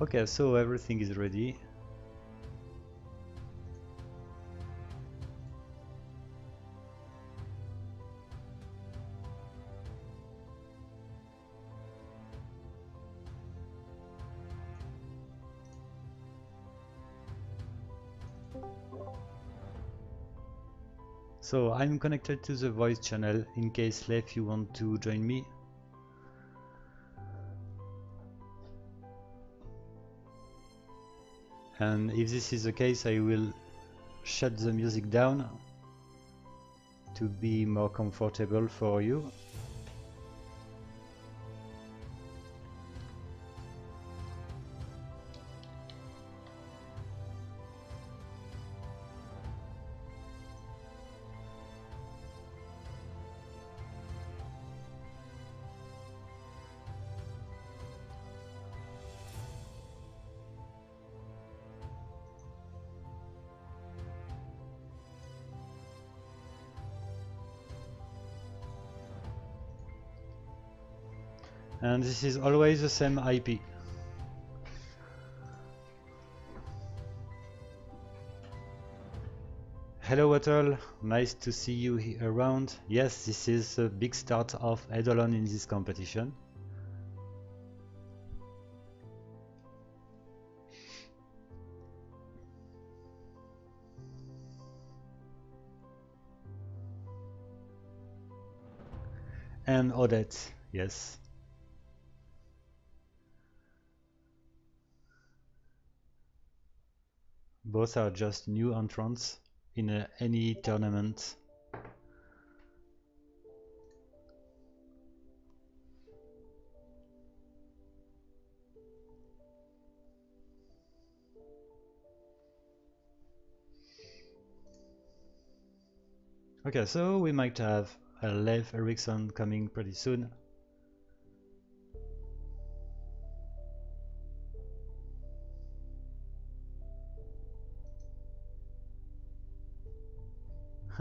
Okay, so everything is ready. So I'm connected to the voice channel in case Leif you want to join me. And if this is the case, I will shut the music down to be more comfortable for you. And this is always the same IP. Hello Atoll, nice to see you around. Yes, this is a big start of Eidolon in this competition. And Odette, yes. Both are just new entrants in any tournament. Okay, so we might have a Leif Ericson coming pretty soon.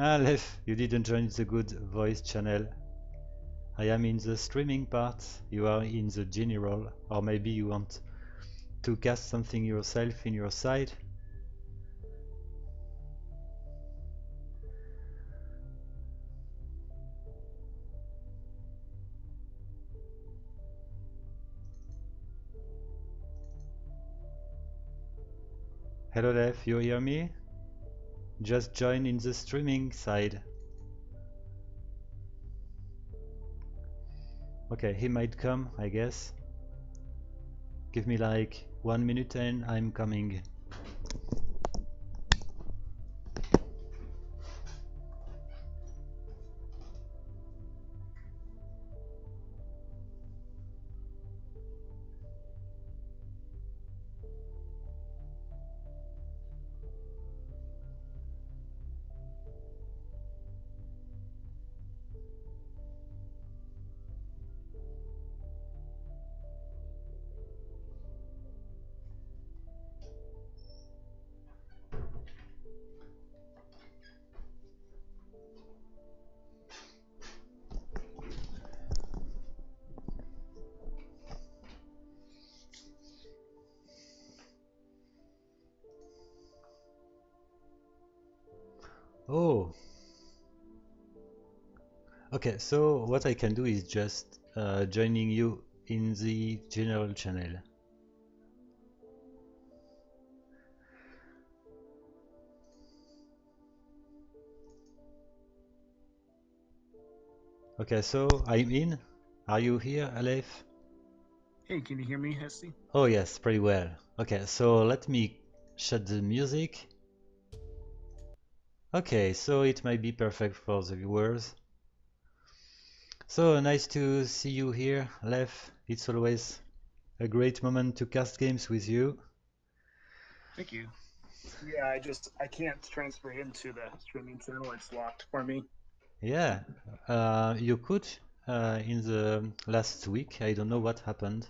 Ah, Leif, you didn't join the good voice channel. I am in the streaming part, you are in the general, or maybe you want to cast something yourself in your side. Hello Leif, you hear me? Just join in the streaming side. Okay, he might come, I guess. Give me like 1 minute and I'm coming. Oh, okay, so what I can do is just joining you in the general channel. Okay, so I'm in. Are you here, Leif? Hey, can you hear me, Esty? Oh yes, pretty well. Okay, so let me shut the music. Okay, so it might be perfect for the viewers. So nice to see you here, Leif. It's always a great moment to cast games with you. Thank you. Yeah, I can't transfer into the streaming channel. It's locked for me. Yeah, you could in the last week. I don't know what happened.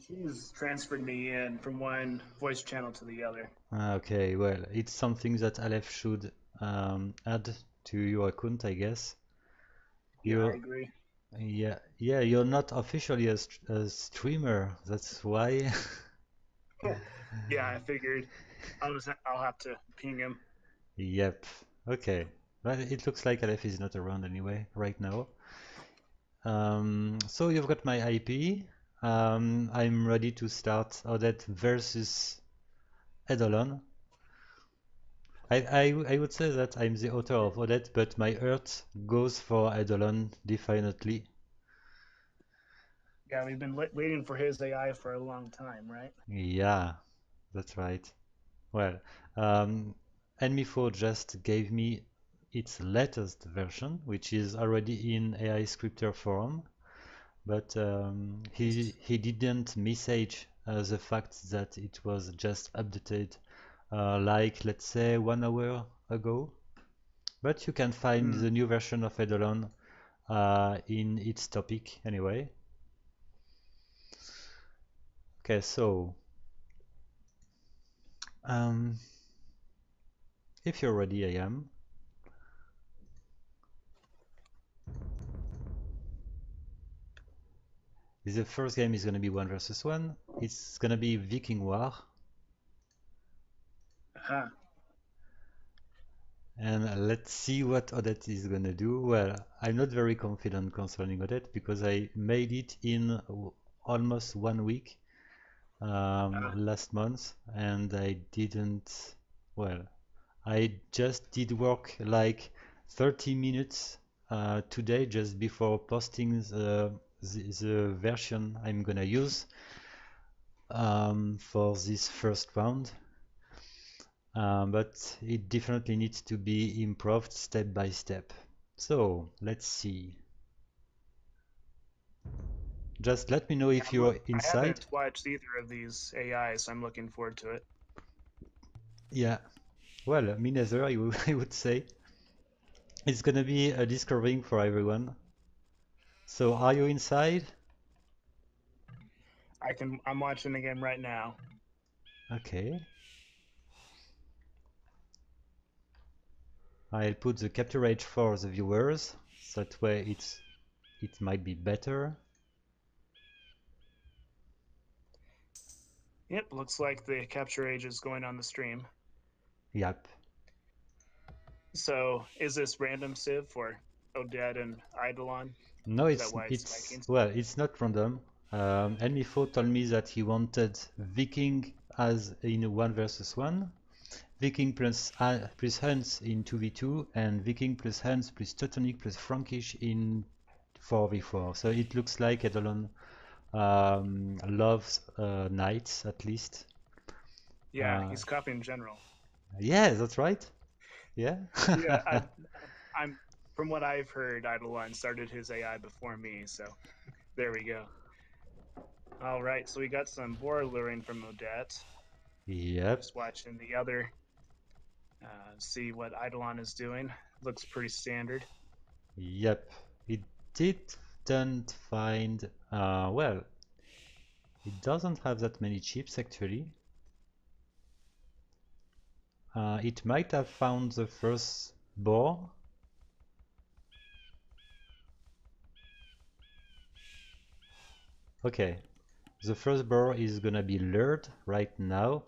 He's transferred me in from one voice channel to the other. Okay, well, it's something that Aleph should add to your account, I guess. Yeah, I You, agree. yeah, you're not officially a streamer. That's why. Yeah, I figured I'll have to ping him. Yep. Okay. Well, it looks like Aleph is not around anyway right now. So you've got my IP. I'm ready to start Odette versus Eidolon. I would say that I'm the author of Odette, but my heart goes for Eidolon definitely. Yeah, we've been waiting for his AI for a long time, right? Yeah, that's right. Well, um, Enmipho just gave me its latest version, which is already in AI scripter form, but he didn't message the fact that it was just updated like let's say 1 hour ago. But you can find Hmm. the new version of Eidolon in its topic anyway. Okay, so um, if you're ready, I am. The first game is going to be 1 versus 1. It's going to be Viking War. Huh. And let's see what Odette is going to do. Well, I'm not very confident concerning Odette because I made it in almost 1 week last month and I didn't, well, I just did work like 30 minutes today just before posting the version I'm gonna use for this first round. But it definitely needs to be improved step by step. So let's see. Just let me know Yeah, if you're I inside. haven't watched either of these AIs, so I'm looking forward to it. Yeah, well, me neither, I would say. It's gonna be a discovering for everyone. So are you inside? I'm watching the game right now. Okay. I'll put the capture rate for the viewers. That way it might be better. Yep, looks like the capture age is going on the stream. Yep. So is this random Civ for Odette and Eidolon? No, Is that why it's it's Vikings? well, it's not random. Enmipho told me that he wanted Viking as in 1 versus 1, Viking plus Huns in 2v2, and Viking plus Huns plus Teutonic plus Frankish in 4v4. So it looks like Eidolon loves knights at least. Yeah, Uh, he's copying general. yeah, that's right. Yeah. Yeah, I'm from what I've heard, Eidolon started his AI before me, so there we go. All right, so we got some boar luring from Odette. Yep. Just watching the other, see what Eidolon is doing. Looks pretty standard. Yep. It didn't find, well, it doesn't have that many chips actually. It might have found the first boar. Okay, the first boar is gonna be lured right now.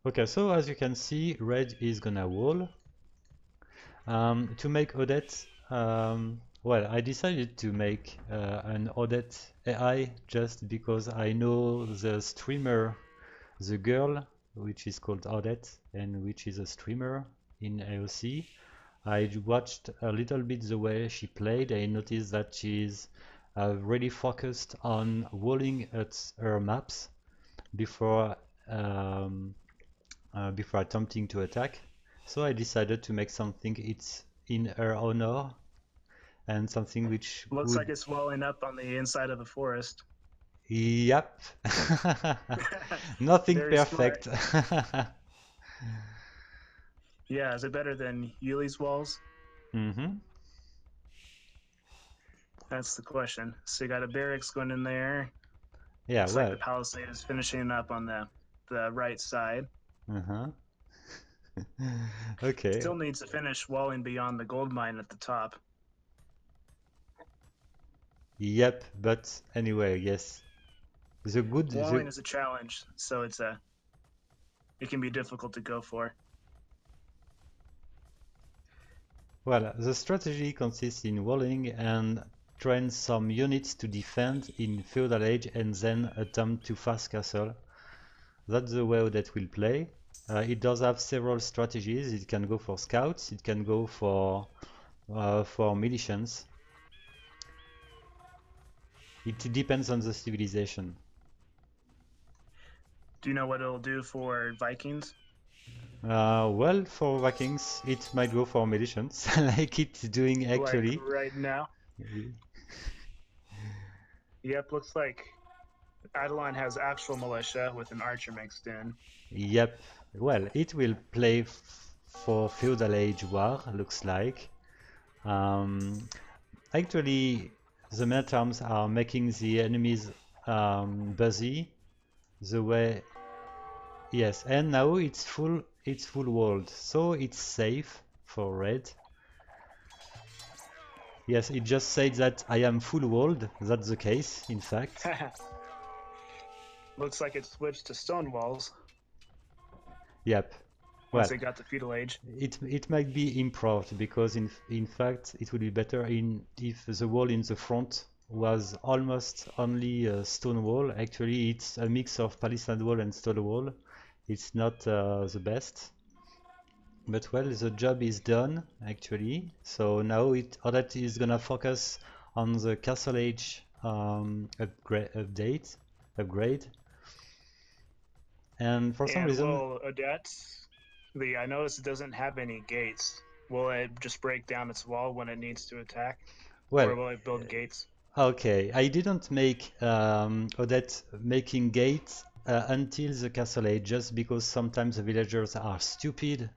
Okay, so as you can see, red is gonna wall. To make Odette, well, I decided to make an Odette AI just because I know the streamer, the girl, which is called Odette, and which is a streamer in AOC. I watched a little bit the way she played. I noticed that she's really focused on walling at her maps before um, before attempting to attack. So I decided to make something it's in her honor and something which Looks would. like it's walling up on the inside of the forest. Yep. Nothing Very smart. perfect. Yeah, is it better than Yuli's walls? hmm That's the question. So you got a barracks going in there. Yeah, Looks like well. the palisade is finishing up on the right side. Uh-huh. Okay. Still needs to finish walling beyond the gold mine at the top. Yep, but anyway, yes. Walling is a challenge, so it can be difficult to go for. Well, the strategy consists in walling and train some units to defend in feudal age and then attempt to fast castle. That's the way that will play. It does have several strategies. It can go for scouts, it can go for militians. It depends on the civilization. Do you know what it'll do for Vikings? Well, for Vikings, it might go for militians, like it's doing actually. Like right now? Yep, looks like Eidolon has actual militia with an archer mixed in. Yep. Well, it will play for feudal age war, looks like. Actually, the men-at-arms are making the enemies busy. The way, yes, and now it's full walled, so it's safe for red. Yes, it just said that I am full walled. That's the case, in fact. Looks like it switched to stone walls. Yep. Once Well, it got to feudal age. it might be improved because in fact it would be better if the wall in the front was almost only a stone wall. Actually, it's a mix of palisade wall and stone wall. It's not the best. But well, the job is done actually. So now Odette is gonna focus on the Castle Age upgrade. And for some reason, will Odette, I noticed it doesn't have any gates. Will it just break down its wall when it needs to attack? well, or will it build gates? okay, I didn't make Odette making gates until the Castle Age, just because sometimes the villagers are stupid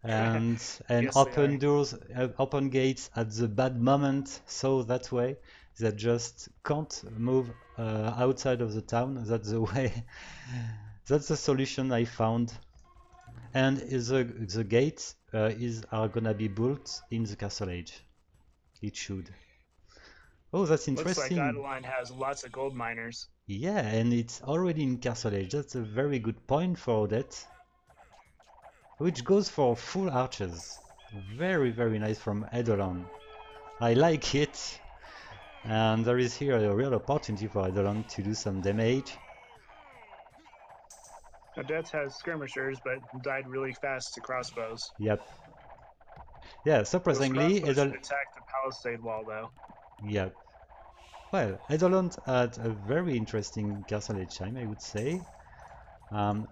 and Yes, open doors, open gates at the bad moment, so that way they just can't move outside of the town. That's the way. That's the solution I found. And the gates are gonna be built in the Castle Age. It should. Oh, that's Looks like interesting. Eidolon has lots of gold miners. Yeah, and it's already in Castle Age. That's a very good point for that. Which goes for full archers. Very, very nice from Eidolon. I like it. And there is here a real opportunity for Eidolon to do some damage. Odette has skirmishers, but died really fast to crossbows. Yep. Yeah, surprisingly, Those crossbows should attack the palisade wall, though. Yep. Well, Eidolon had a very interesting Castle Age time, I would say.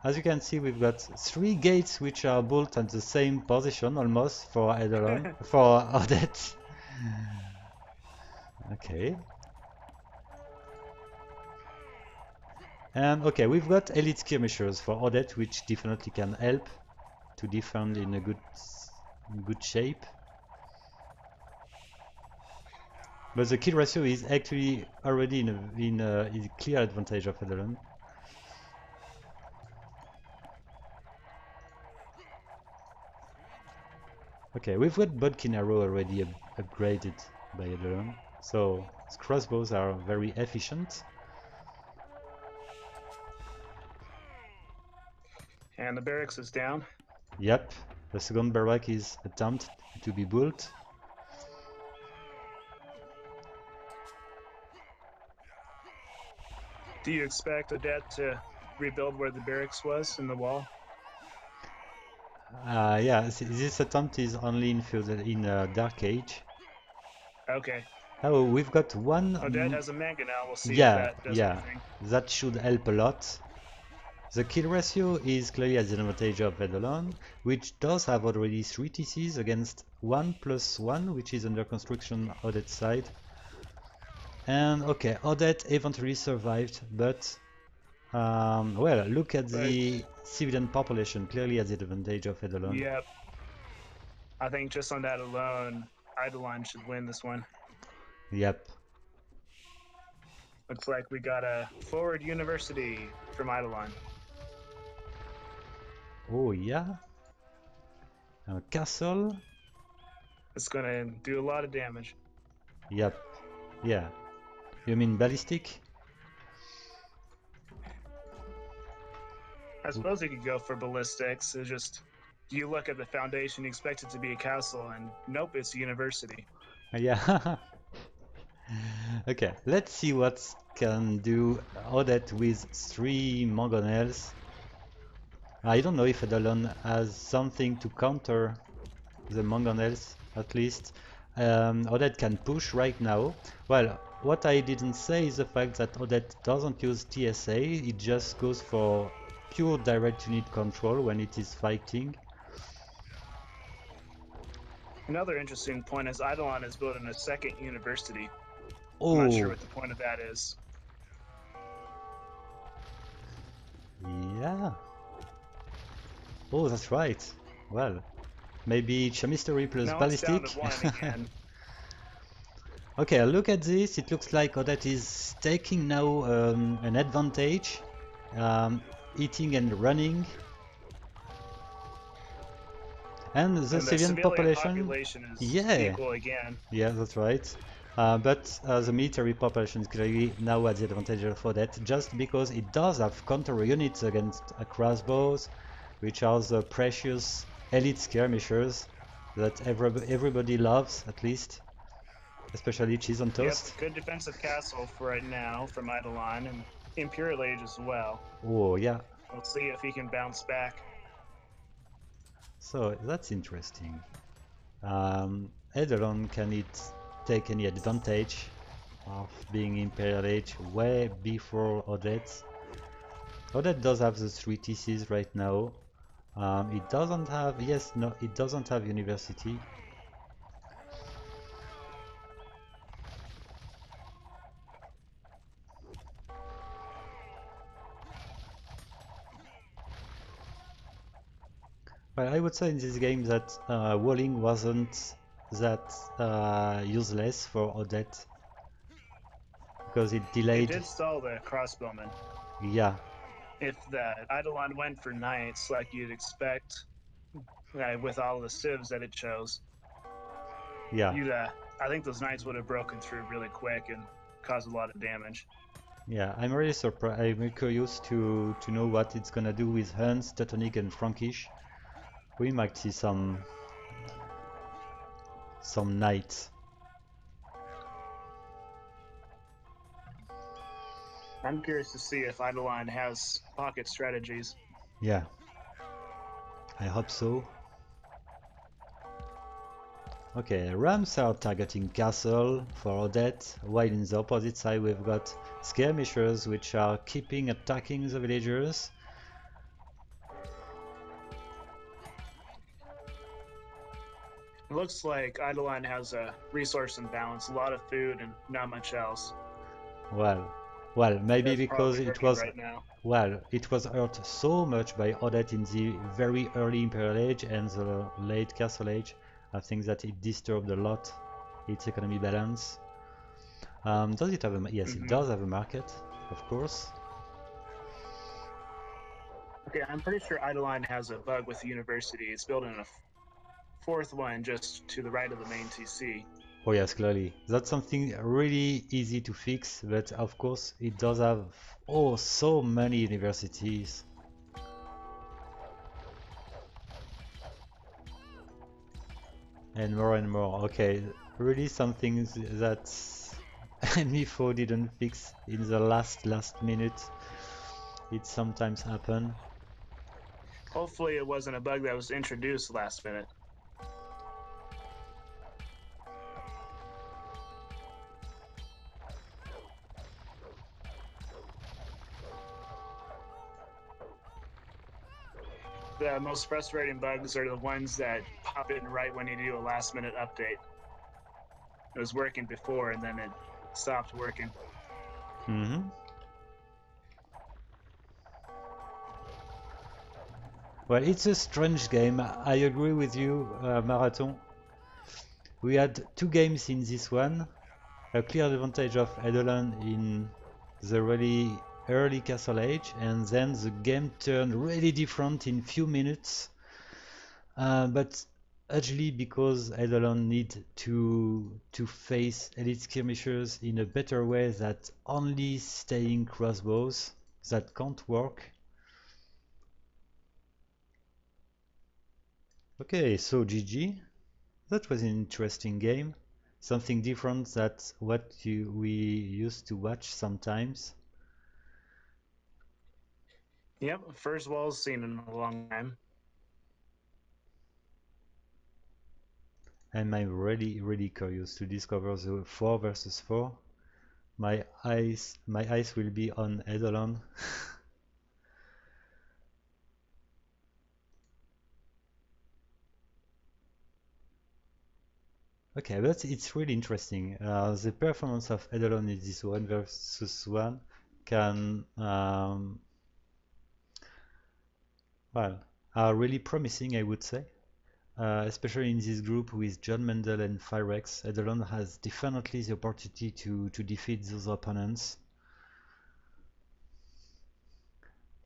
As you can see, we've got 3 gates which are built at the same position almost for Eidolon, for Odette. Okay. And okay, we've got elite skirmishers for Odette, which definitely can help to defend in a good shape. But the kill ratio is actually already in a clear advantage of Eidolon. Okay, we've got Bodkin Arrow already upgraded by Eidolon, so crossbows are very efficient. And the barracks is down. Yep, the second barrack is attempted to be built. Do you expect Odette to rebuild where the barracks was in the wall? Yeah, this attempt is only in Dark Age. Okay. Oh, we've got one. Odette has a manga now. We'll see Yeah, if that does anything. that should help a lot. The kill ratio is clearly at the advantage of Eidolon, which does have already 3 TCs against 1+1, which is under construction Odette's side. And okay, Odette eventually survived, but well, look at the civilian population, clearly at the advantage of Eidolon. Yep. I think just on that alone, Eidolon should win this one. Yep. Looks like we got a forward university from Eidolon. Oh yeah? A castle? It's gonna do a lot of damage. Yep. Yeah. You mean ballistic? I suppose you could go for ballistics. It's just you look at the foundation, you expect it to be a castle, and nope, it's a university. Yeah. Okay, let's see what can do Odette with 3 mangonels. I don't know if Eidolon has something to counter the mangonels, at least. Odette can push right now. Well, what I didn't say is the fact that Odette doesn't use TSA, it just goes for pure direct unit control when it is fighting. Another interesting point is Eidolon is building a second university. Oh, I'm not sure what the point of that is. yeah. Oh, that's right. Well, maybe chemistry plus No, it's ballistic. down to 1 again. Okay, look at this. It looks like Odette is taking now an advantage, eating and running. And the And the civilian population is yeah, equal again. yeah, that's right. But the military population is clearly now at the advantage of Odette, just because it does have counter units against crossbows, which are the precious elite skirmishers that everybody loves, at least. Especially cheese on toast. Yep, good defensive castle for right now from Eidolon, and Imperial Age as well. Oh, yeah. We'll see if he can bounce back. So that's interesting. Eidolon, can it take any advantage of being Imperial Age way before Odette? Odette does have the 3 TCs right now. It doesn't have, yes, no, it doesn't have university. Well, I would say in this game that walling wasn't that useless for Odette, because it delayed. It did stall the crossbowmen. Yeah. If the Eidolon went for knights like you'd expect, with all the civs that it chose, Yeah. I think those knights would have broken through really quick and caused a lot of damage. Yeah, I'm really surprised. I'm curious to know what it's gonna do with Huns, Teutonic, and Frankish. We might see some knights. I'm curious to see if Eidolon has pocket strategies. Yeah, I hope so. Okay, Rams are targeting castle for Odette, while in the opposite side we've got skirmishers which are keeping attacking the villagers. It looks like Eidolon has a resource imbalance, a lot of food and not much else. Well, maybe That's because probably it was right now. well, it was hurt so much by Odette in the very early Imperial Age and the late Castle Age. I think that it disturbed a lot its economy balance. Does it have a... Yes, it does have a market, of course. Okay, I'm pretty sure Eidolon has a bug with the university. It's building a fourth one just to the right of the main TC. Oh yes, clearly. That's something really easy to fix, but of course it does have, oh, so many universities. And more. Okay, really something that Enmipho didn't fix in the last minute. It sometimes happens. Hopefully it wasn't a bug that was introduced last minute. The most frustrating bugs are the ones that pop in right when you do a last minute update. It was working before and then it stopped working. Mm-hmm. Well, it's a strange game. I agree with you, Marathon. We had 2 games in this one. A clear advantage of Eidolon in the really early Castle Age, and then the game turned really different in few minutes. But Ugly because Eidolon need to face elite skirmishers in a better way than only staying crossbows. That can't work. Okay, so GG. That was an interesting game. Something different than what we used to watch sometimes. Yep, first walls seen in a long time. And I'm really curious to discover the 4 versus 4. My eyes will be on Eidolon. Okay, but it's really interesting. The performance of Eidolon in this 1 versus 1 can well, are really promising, I would say. Especially in this group with John Mendel and Firex, Eidolon has definitely the opportunity to defeat those opponents.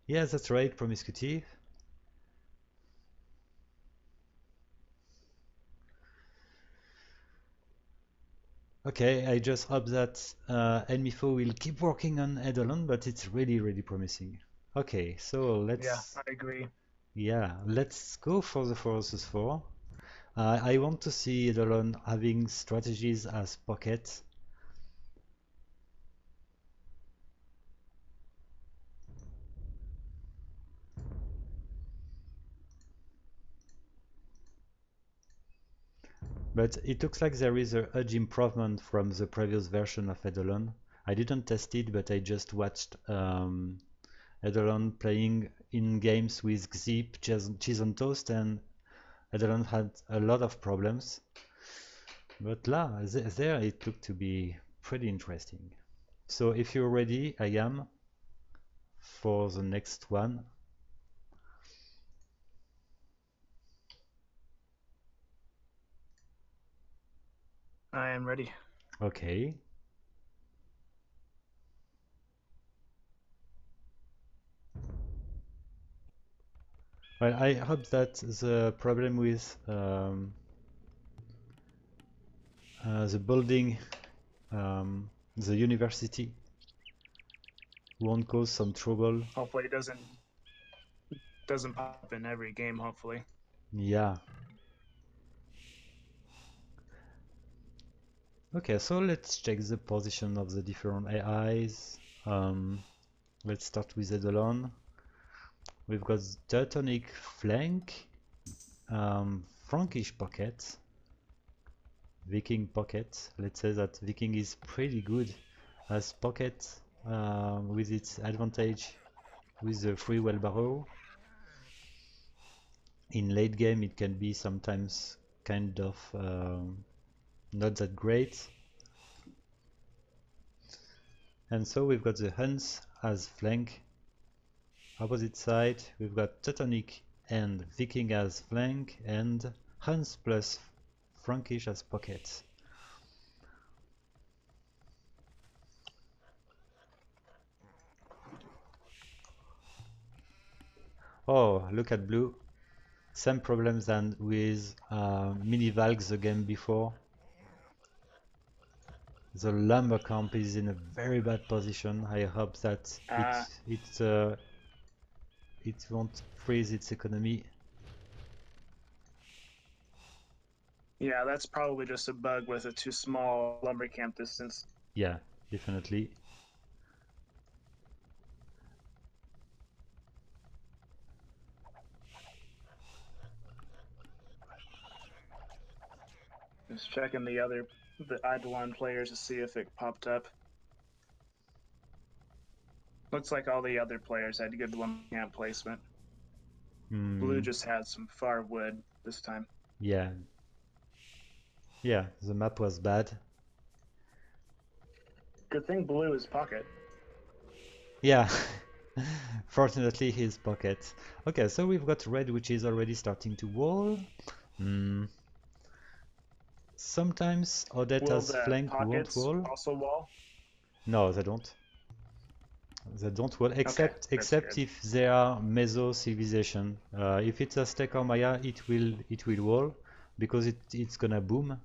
Yeah, that's right, Promiscuity. Okay, I just hope that Enmipho will keep working on Eidolon, but it's really promising. Okay, so Yeah, let's I agree. let's go for the 4 versus 4. I want to see Eidolon having strategies as pocket. But it looks like there is a huge improvement from the previous version of Eidolon. I didn't test it, but I just watched Eidolon playing in games with Xip, Cheese on Toast, and Eidolon had a lot of problems. But there it looked to be pretty interesting. So if you're ready, I am for the next one. I am ready. Okay. Well, I hope that the problem with the building, the university, won't cause some trouble. Hopefully it doesn't pop up in every game, hopefully. Yeah. Okay, so let's check the position of the different AIs. Let's start with Eidolon. We've got Teutonic flank, Frankish pocket, Viking pocket. Let's say that Viking is pretty good as pocket with its advantage with the free wheelbarrow. In late game, it can be sometimes kind of not that great. And so we've got the Huns as flank. Opposite side, we've got Teutonic and Viking as flank, and Huns plus Frankish as pocket. Oh, look at blue. Same problems than with Mini Valk the game before. The lumber camp is in a very bad position. I hope that it won't freeze its economy. Yeah, that's probably just a bug with a too small lumber camp distance. Yeah, definitely. Just checking the Eidolon players to see if it popped up. Looks like all the other players had good lumber camp placement. Blue just had some far wood this time. Yeah. Yeah, the map was bad. Good thing blue is pocket. Yeah. Fortunately, his pocket. Okay, so we've got red, which is already starting to wall. Sometimes Odette's flank won't wall. Also wall? No, they don't. They don't wall, except if they are Meso civilization. If it's Aztec or Maya, it will wall. because it's gonna boom,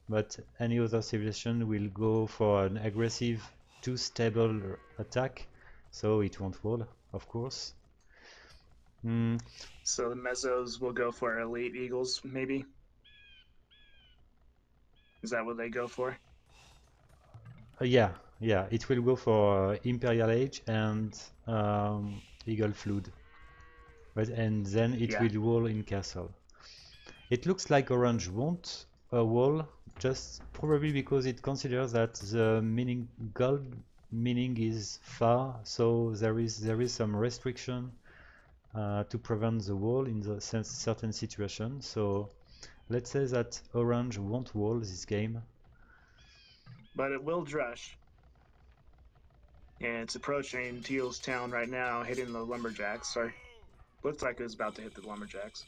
but any other civilization will go for an aggressive, too stable attack, so it won't wall, of course. So the Mesos will go for elite eagles, maybe? Is that what they go for? Yeah, it will go for Imperial Age and Eagle Flood. But, and then it will wall in castle. It looks like Orange won't wall, just probably because it considers that the gold mining is far, so there is some restriction to prevent the wall in the certain situation. So let's say that Orange won't wall this game. But it will drush. And it's approaching Teal's town right now, hitting the lumberjacks. Sorry. Looks like it was about to hit the lumberjacks.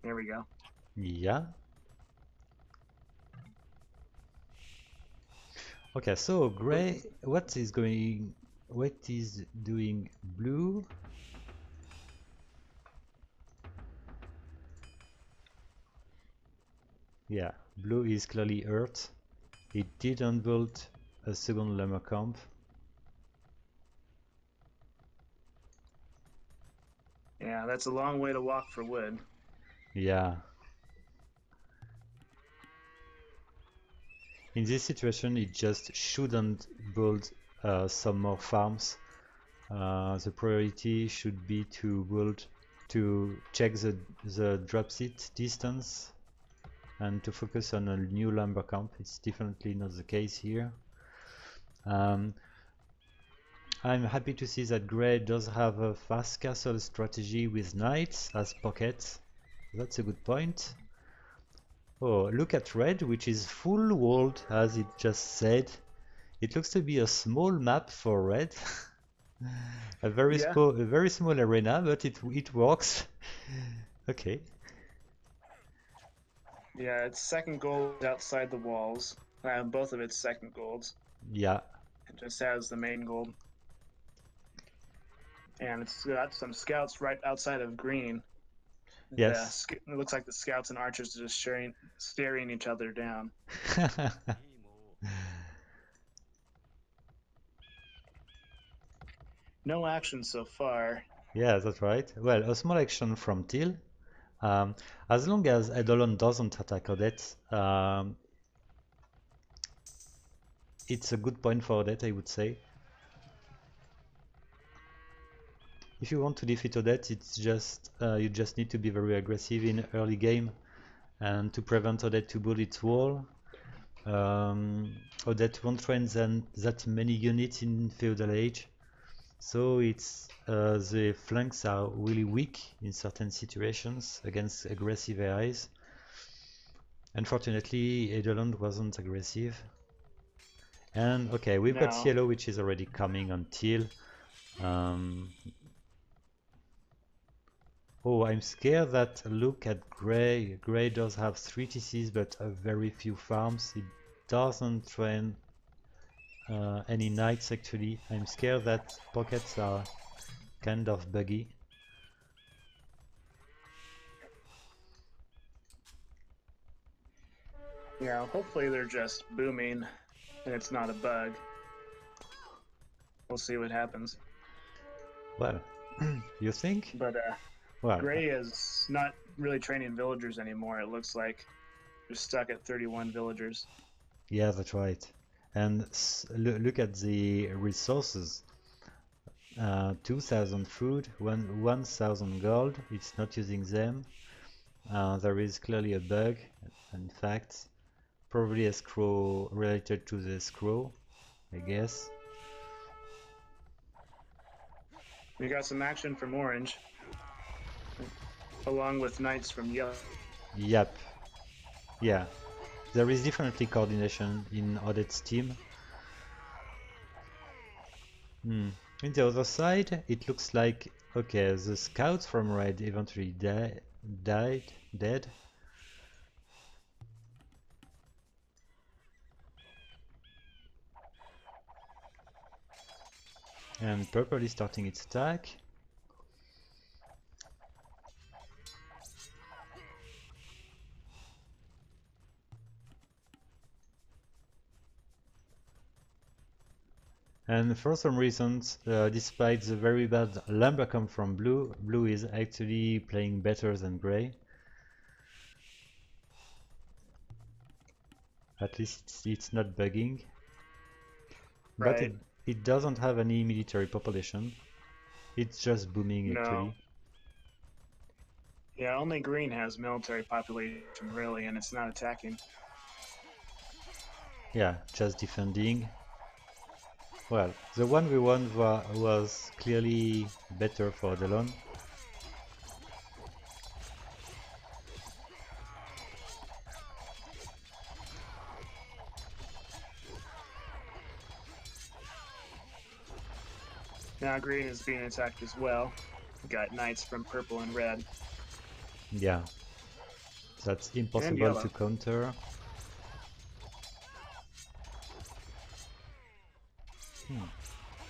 There we go. Yeah. Okay, so gray, what is doing blue? Yeah, blue is clearly hurt. It didn't build a second lumber camp. Yeah, that's a long way to walk for wood. Yeah. In this situation, it just shouldn't build some more farms. The priority should be to check the drop seat distance and to focus on a new lumber camp. It's definitely not the case here. I'm happy to see that Grey does have a fast castle strategy with knights as pockets. That's a good point. Oh, look at Red, which is full walled, as it just said. It looks to be a small map for Red. a very small arena, but it works. Okay. Yeah, its second gold outside the walls. Both of its second golds. Yeah. It just has the main gold. And it's got some scouts right outside of green. Yes. It looks like the scouts and archers are just staring each other down. No action so far. Yeah, that's right. Well, a small action from Teal. As long as Eidolon doesn't attack Odette, it's a good point for Odette, I would say. If you want to defeat Odette, it's just you just need to be very aggressive in early game and to prevent Odette to build its wall. Odette won't train that many units in Feudal Age, so it's the flanks are really weak in certain situations against aggressive AIs. Unfortunately, Eidolon wasn't aggressive. And okay, we've got yellow, which is already coming on Teal. Oh, I'm scared that look at Grey. Grey does have 3 TCs, but very few farms. It doesn't train any knights actually. I'm scared that pockets are kind of buggy. Yeah, hopefully they're just booming and it's not a bug. We'll see what happens. Well, you think? But well, Grey is not really training villagers anymore, it looks like. They're stuck at 31 villagers. Yeah, that's right. And look at the resources. 2,000 food, 1,000 gold. It's not using them. There is clearly a bug. In fact, probably a scroll related to the scroll, I guess. We got some action from Orange, along with knights from Yellow. Yep. Yeah. There is definitely coordination in Odette's team. In the other side, it looks like, okay, the scouts from Red eventually dead. And purple is starting its attack. And for some reasons, despite the very bad lumber come from blue, blue is actually playing better than gray. At least it's not bugging. But Right. it doesn't have any military population. It's just booming No. actually. Yeah, only green has military population, really, and it's not attacking. Yeah, just defending. Well, the 1v1 was clearly better for Eidolon. Now green is being attacked as well. We got knights from purple and red. Yeah, that's And impossible to yellow. counter.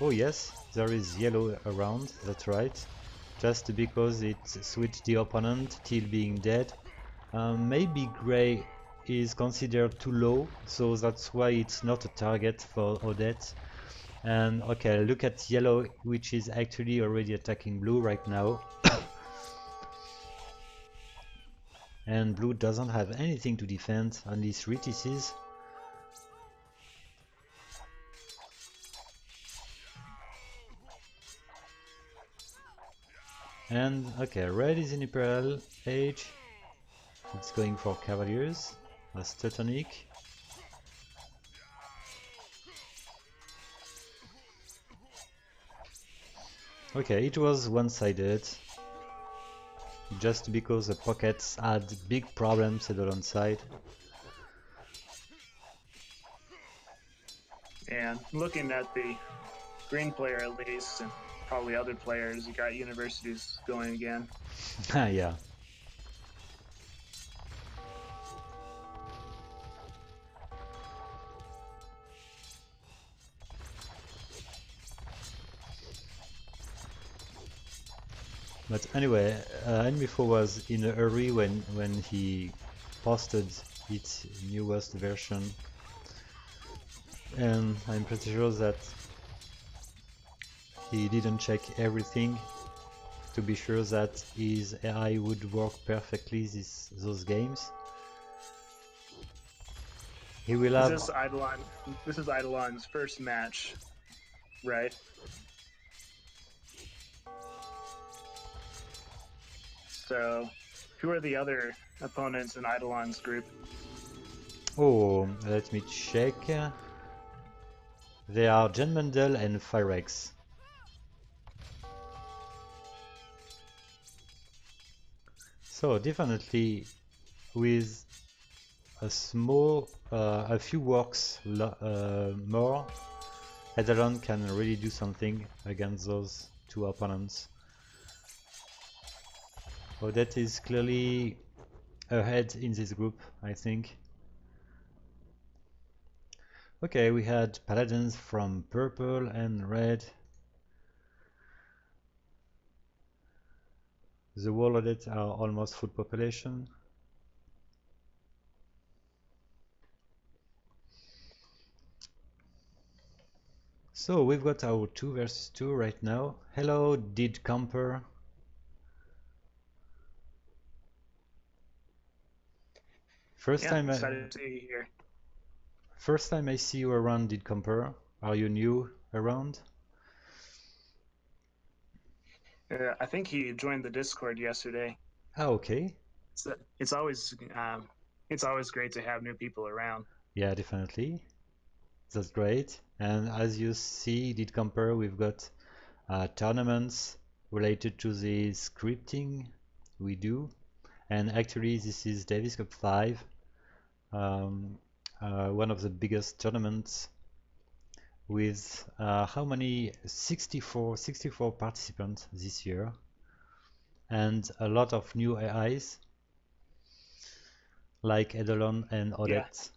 Oh yes, there is yellow around, that's right. Just because it switched the opponent till being dead. Maybe gray is considered too low, so that's why it's not a target for Odette. And okay, look at yellow, which is actually already attacking blue right now. And blue doesn't have anything to defend, only 3 TCs. And okay, red is in Imperial Age. It's going for Cavaliers, as Teutonic. Okay, it was one-sided. Just because the pockets had big problems at the Eidolon side. And looking at the green player at least, and probably other players, you got universities going again. Yeah. But anyway, Enmipho was in a hurry when he posted its newest version, and I'm pretty sure that he didn't check everything to be sure that his AI would work perfectly those games. He will have. This is Eidolon's first match, right? So, who are the other opponents in Eidolon's group? Oh, let me check. They are Jen Mendel and Firex. So definitely with a few works more, Eidolon can really do something against those 2 opponents. Odette is clearly ahead in this group, I think. Okay, we had Paladins from purple and red. The wall Odette are almost full population. So we've got our 2 versus 2 right now. Hello, Did Camper. First time Excited to see you here. First time I see you around, Did Camper. Are you new around? I think he joined the Discord yesterday. Ah, okay. So it's always great to have new people around. Yeah, definitely. That's great. And as you see, Did Camper, we've got tournaments related to the scripting we do. And actually, this is Davis Cup 5, one of the biggest tournaments with how many? 64 participants this year, and a lot of new AIs like Eidolon and Odette.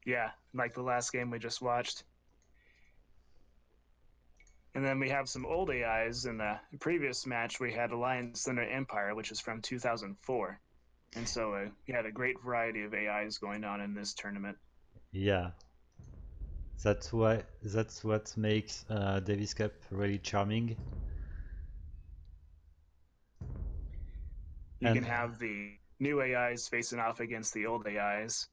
Yeah, like the last game we just watched. And then we have some old AIs. In the previous match, we had Alliance Thunder Empire, which is from 2004. And so we had a great variety of AIs going on in this tournament. Yeah, That's what makes Davis Cup really charming. You can And have the new AIs facing off against the old AIs,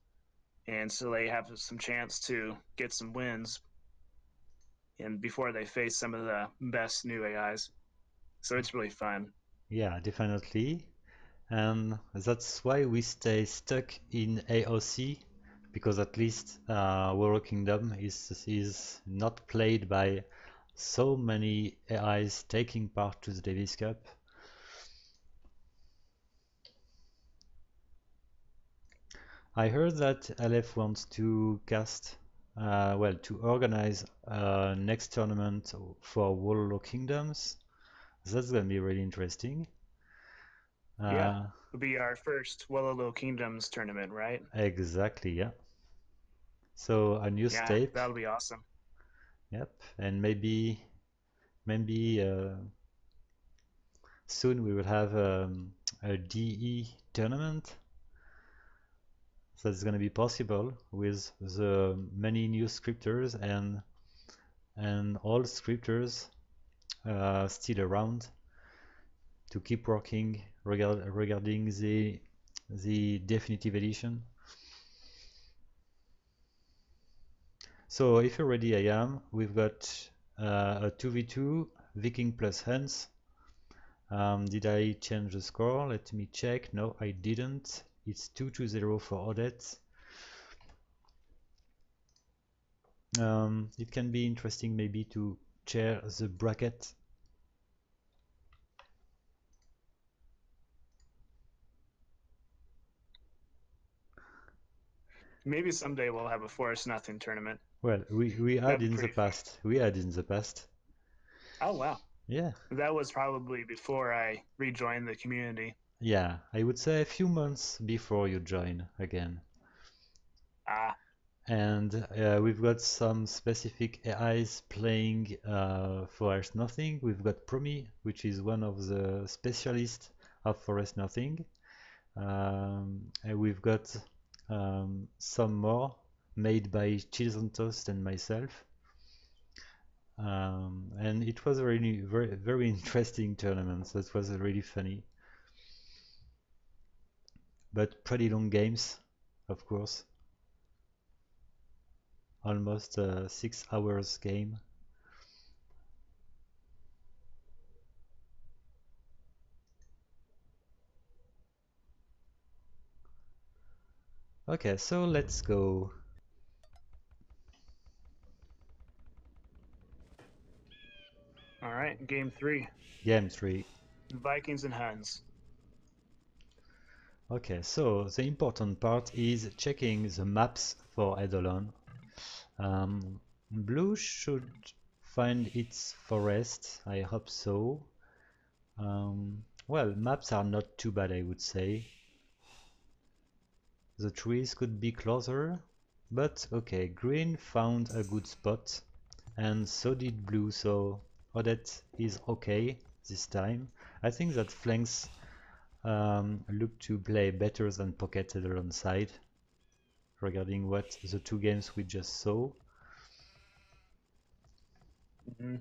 and so they have some chance to get some wins and before they face some of the best new AIs. So it's really fun. yeah, definitely. And that's why we stay stuck in AOC, because at least Warrior Kingdom is not played by so many AIs taking part to the Davis Cup. I heard that Aleph wants to to organize a next tournament for Warlord Kingdoms. That's gonna be really interesting. Yeah, Uh, it'll be our first Wello Kingdoms tournament, right? exactly, yeah. So a new Yeah, state, that'll be awesome. yep, and maybe soon we will have a DE tournament. That's gonna be possible with the many new scripters and all scripters still around to keep working regarding the definitive edition. So if you're ready, I am. We've got a 2v2 Viking plus Hans. Did I change the score? Let me check. No, I didn't. It's 2-0 for Odette. It can be interesting maybe to share the bracket. Maybe someday we'll have a Forest Nothing tournament. Well, we had That'd be in the pretty fun. past. We had in the past. Oh, wow. Yeah. That was probably before I rejoined the community. Yeah, I would say a few months before you join again. Ah, And we've got some specific AIs playing Forest Nothing. We've got Promi, which is one of the specialists of Forest Nothing. And we've got some more made by Cheese on Toast and myself. And it was a really very interesting tournament. So it was really funny. But pretty long games, of course. Almost a 6 hours game. Okay, so let's go. all right. Game 3. Game 3. Vikings and Huns. Okay, so the important part is checking the maps for Eidolon. Blue should find its forest, I hope so. Well, maps are not too bad, I would say. The trees could be closer, but okay, green found a good spot, and so did blue, so Odette is okay this time. I think that flanks look to play better than Pocket Eidolon side regarding what the two games we just saw. Mm-hmm.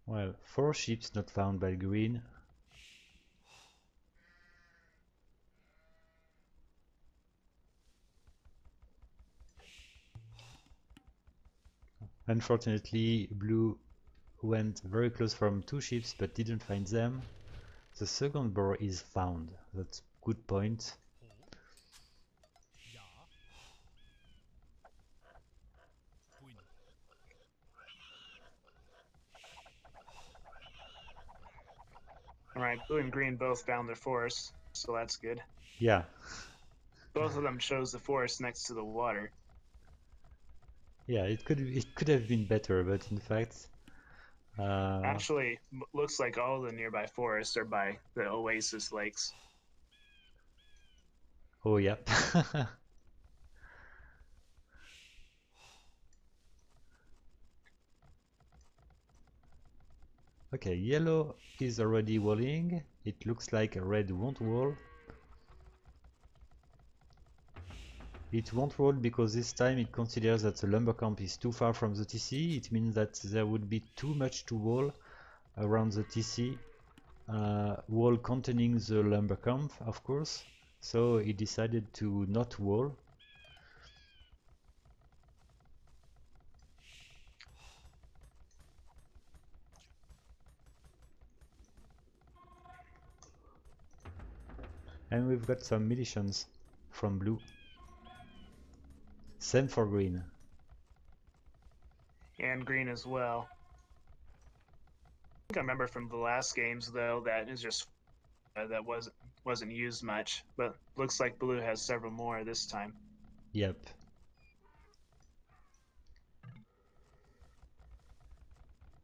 Well, 4 ships not found by green. Unfortunately, blue went very close from 2 ships but didn't find them. The second boar is found. That's good point. All right. Blue and green both found their forest, so that's good. Yeah, Both of them chose the forest next to the water. yeah, it could have been better, but in fact, Actually, looks like all the nearby forests are by the oasis lakes. oh yeah. Okay, yellow is already walling. It looks like red won't wall. It won't wall because this time it considers that the lumber camp is too far from the TC. It means that there would be too much to wall around the TC. Wall containing the lumber camp, of course. So it decided to not wall. And we've got some militias from blue. Same for green. And green as well. I think I remember from the last games though that is just that wasn't used much, but looks like blue has several more this time. Yep.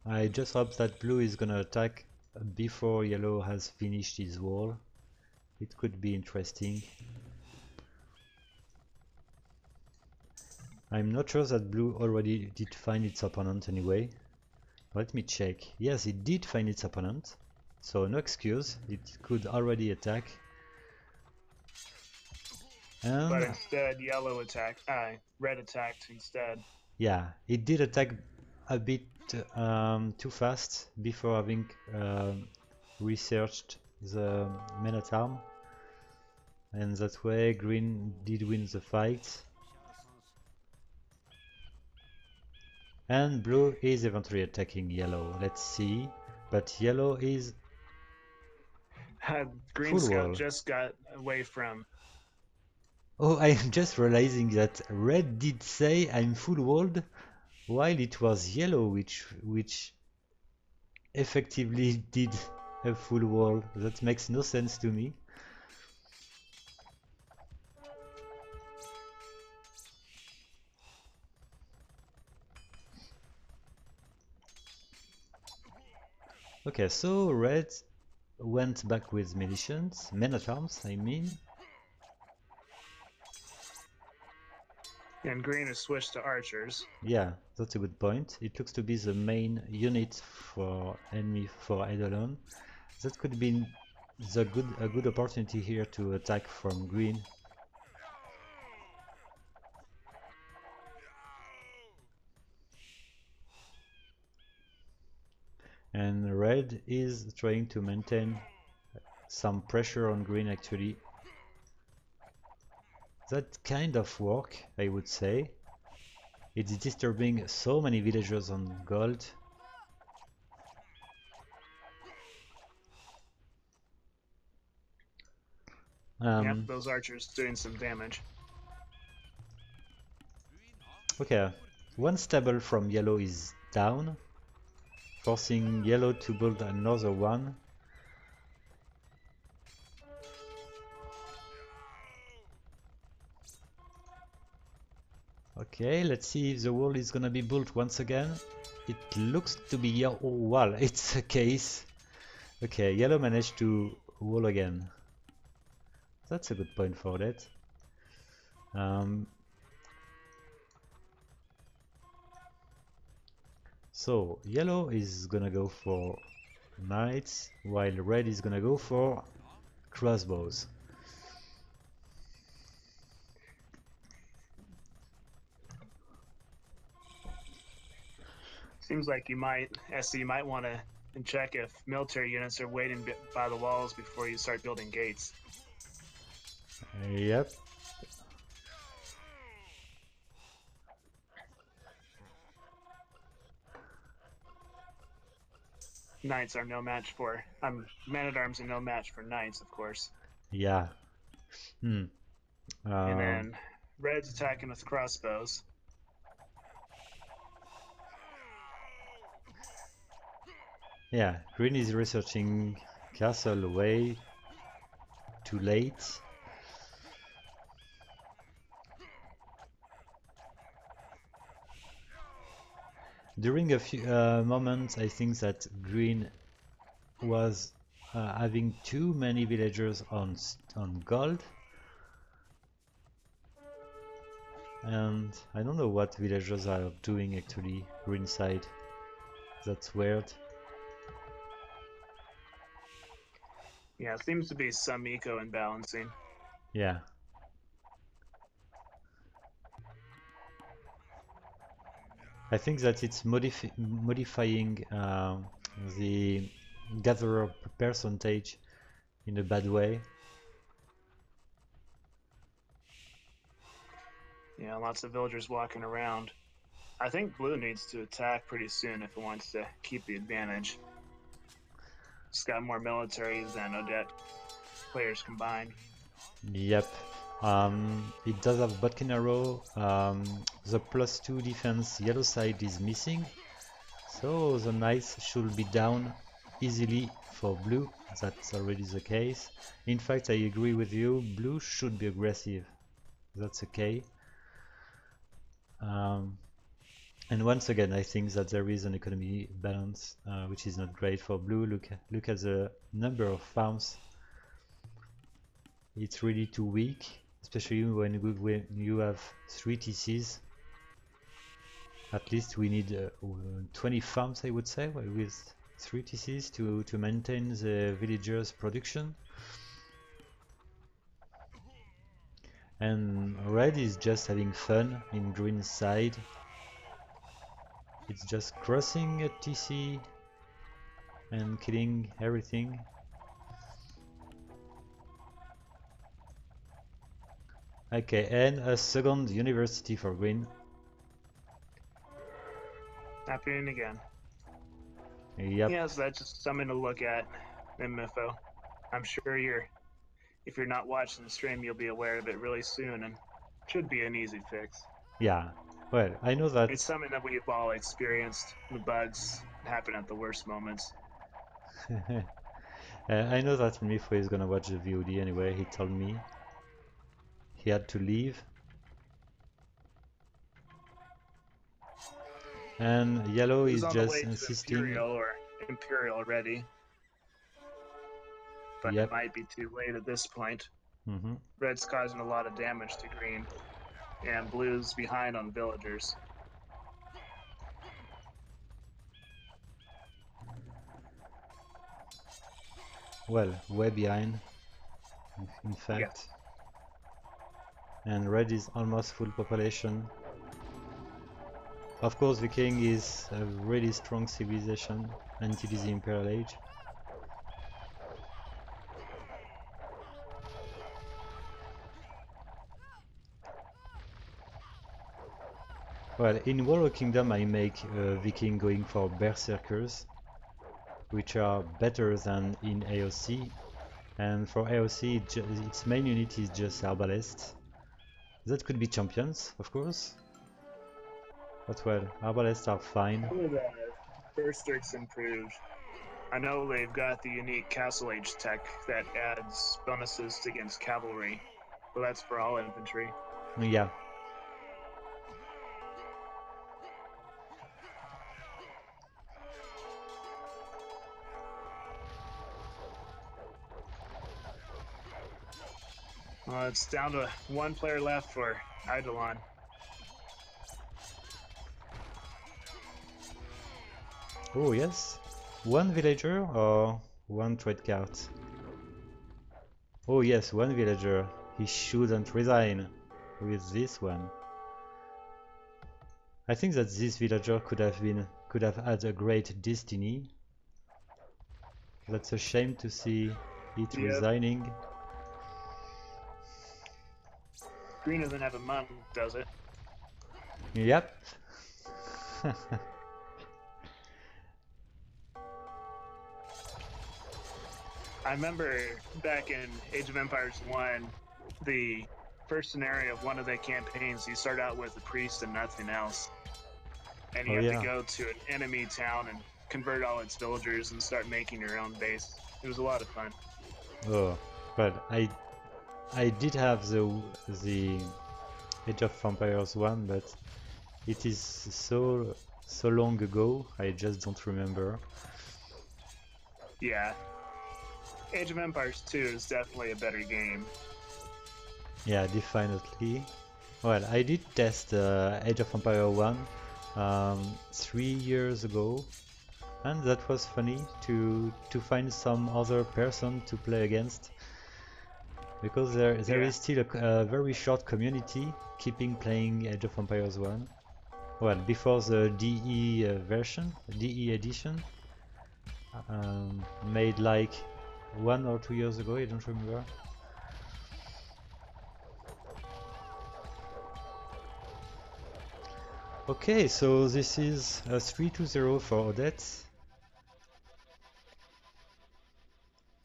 I just hope that blue is gonna attack before yellow has finished his wall. It could be interesting. I'm not sure that blue already did find its opponent anyway. Let me check. Yes, it did find its opponent. So no excuse, it could already attack. And but instead yellow attacked, red attacked instead. Yeah, it did attack a bit too fast before having researched the men at arm, and that way green did win the fight. And blue is eventually attacking yellow. Let's see, but yellow is Green full wall. just got away from. Oh, I'm just realizing that red did say I'm full walled, while it was yellow which effectively did a full wall. That makes no sense to me. Okay, so red went back with militias, men at arms, I mean. And green has switched to archers. Yeah, that's a good point. It looks to be the main unit for Enmipho Eidolon. That could be a good opportunity here to attack from green. And red is trying to maintain some pressure on green actually. That kind of work, I would say. It's disturbing so many villagers on gold. Yep, those archers doing some damage. Okay, one stable from yellow is down, forcing yellow to build another one. Okay, let's see if the wall is gonna be built once again. It looks to be, oh well, it's a case. Okay, yellow managed to wall again. That's a good point for that. So yellow is gonna go for knights, while red is gonna go for crossbows. Seems like you might, Esty, you might want to check if military units are waiting by the walls before you start building gates. Yep. Knights are no match for, men-at-arms are no match for knights, of course. Yeah. And then red's attacking with crossbows. Yeah, green is researching castle way too late. During a few moments, I think that green was having too many villagers on gold, and I don't know what villagers are doing actually green side. That's weird. Yeah, seems to be some eco imbalancing. Yeah. I think that it's modifying the gatherer percentage in a bad way. Yeah, lots of villagers walking around. I think blue needs to attack pretty soon if it wants to keep the advantage. It's got more military than Odette players combined. Yep. It does have Botkin arrow. The +2 defense yellow side is missing. So the knights should be down easily for blue. That's already the case. In fact, I agree with you. Blue should be aggressive. That's okay. And once again, I think that there is an economy balance, which is not great for blue. Look at the number of farms. It's really too weak, especially when you have 3 TCs. At least we need 20 farms, I would say, with 3 TCs to maintain the villagers' production. And red is just having fun in green side. It's just crossing a TC and killing everything. Okay, and a second university for green. Happening again. Yep. Yeah, so that's just something to look at, Enmipho. I'm sure if you're not watching the stream, you'll be aware of it really soon, and should be an easy fix. Yeah, well, I know that it's something that we've all experienced. The bugs happen at the worst moments. I know that Enmipho is gonna watch the VOD anyway. He told me he had to leave. And yellow is just insisting. Imperial already. But Yep. It might be too late at this point. Red's causing a lot of damage to green, and blue's behind on villagers. Well, way behind, in fact. Yeah. And red is almost full population. Of course, Viking is a really strong civilization until the Imperial Age. Well, in Warrior Kingdom I make Viking going for Berserkers, which are better than in AOC. And for AOC, its main unit is just Arbalists. That could be champions, of course. But well, Arbalists are fine. The Berserk's improved. I know they've got the unique Castle Age tech that adds bonuses against cavalry, but that's for all infantry. Yeah. It's down to one player left for Eidolon. Oh yes, one villager or one trade card? Oh yes, one villager. He shouldn't resign with this one. I think that this villager could have had a great destiny. That's a shame to see it resigning. Green doesn't have a monk, does it? Yep. I remember back in Age of Empires 1, the first scenario of one of the campaigns, you start out with a priest and nothing else. And you have to go to an enemy town and convert all its villagers and start making your own base. It was a lot of fun. Oh, but I did have the Age of Empires 1, but it is so long ago, I just don't remember. Yeah. Age of Empires 2 is definitely a better game. Yeah, definitely. Well, I did test Age of Empires 1 3 years ago, And that was funny to find some other person to play against, because there Yeah. is still a very short community keeping playing Age of Empires 1. Well, before the DE version, DE edition, made like 1 or 2 years ago, I don't remember. Okay, so this is a 3-0 for Odette.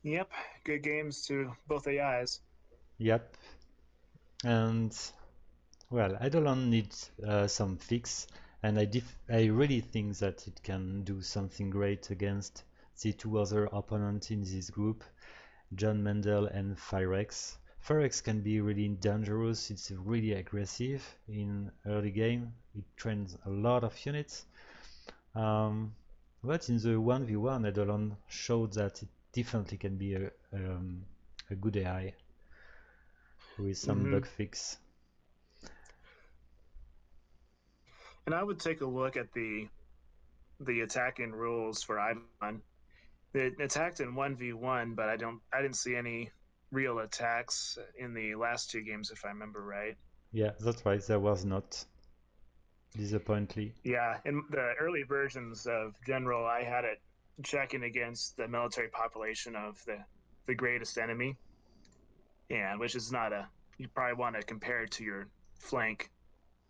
Yep. Good games to both AIs. Yep. And well, Eidolon needs some fix, and I really think that it can do something great against the two other opponents in this group, John Mendel and Firex. Firex can be really dangerous, it's really aggressive in early game, it trains a lot of units. But in the 1v1, Eidolon showed that it definitely can be a good AI with some Mm-hmm. bug fix. And I would take a look at the attacking rules for Eidolon. It attacked in 1v1, but I didn't see any real attacks in the last two games, if I remember right. Yeah, that's right, there was not, disappointingly. Yeah, in the early versions of General, I had it checking against the military population of the greatest enemy, and which is not a, you probably want to compare it to your flank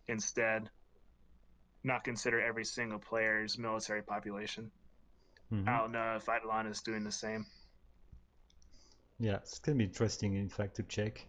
instead, not consider every single player's military population. I don't know if Eidolon is doing the same. Yeah, it's gonna be interesting, in fact, to check.